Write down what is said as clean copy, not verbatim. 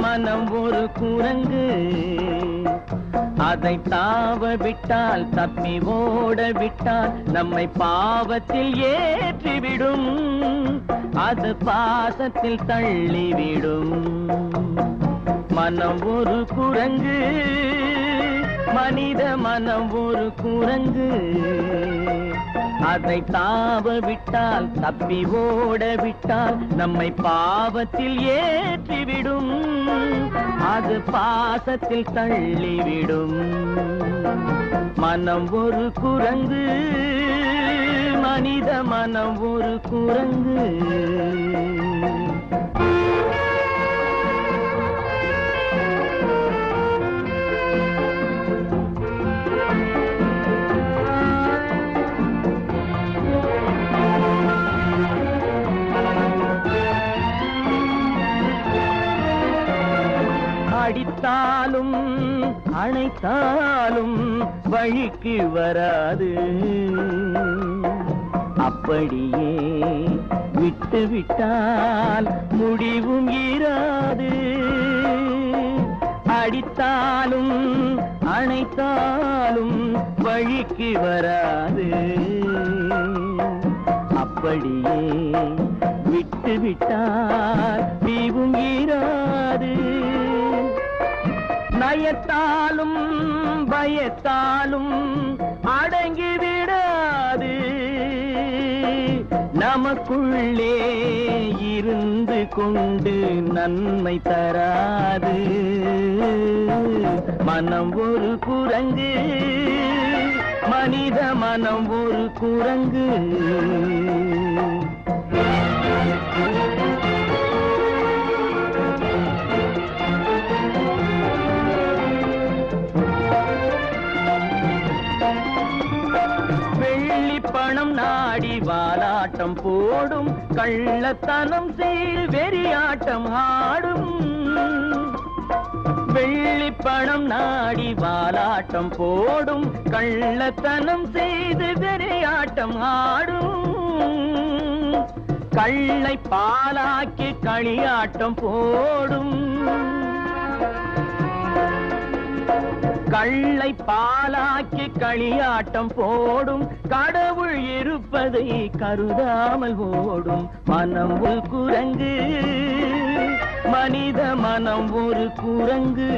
மனம் ஒரு குரங்கு, அதை தாவ விட்டால் தப்பி ஓட விட்டால் நம்மை பாவத்தில் ஏற்றிவிடும், அது பாசத்தில் தள்ளிவிடும். மனம் ஒரு குரங்கு, மனித மனம் ஒரு குரங்கு, அதை தாவ விட்டால் தப்பி ஓட விட்டால் நம்மை பாவத்தில் ஏற்றிவிடும், அது பாசத்தில் தள்ளிவிடும். மனம் ஒரு குரங்கு, மனித மனம் ஒரு குரங்கு. அடித்தாலும் அணைத்தாலும் வழிக்கு வராது, அப்படியே விட்டு விட்டால் முடிவும் இராது. அடித்தாலும் அணைத்தாலும் வழிக்கு வராது, அப்படியே விட்டு விட்டால் முடிவும் இராது. நயத்தாலும் பயத்தாலும் அடங்கிவிடாது, நமக்குள்ளே இருந்து கொண்டு நன்மை தராது. மனம் ஒரு குரங்கு, மனித மனம் ஒரு குரங்கு. பணம் நாடி வாலாட்டம் போடும், கள்ளத்தனம் செய்து வெறியாட்டம் ஆடும். வெள்ளி பணம் நாடி வாலாட்டம் போடும், கள்ளத்தனம் செய்து வெறியாட்டம் ஆடும். கள்ளை பாலாக்கி களியாட்டம் போடும், கள்ளை பாலாக்கி களியாட்டம் போடும். கடவுள் இருப்பதை கருதாமல் ஓடும். மனம் ஒரு குரங்கு, மனித மனம் ஒரு குரங்கு.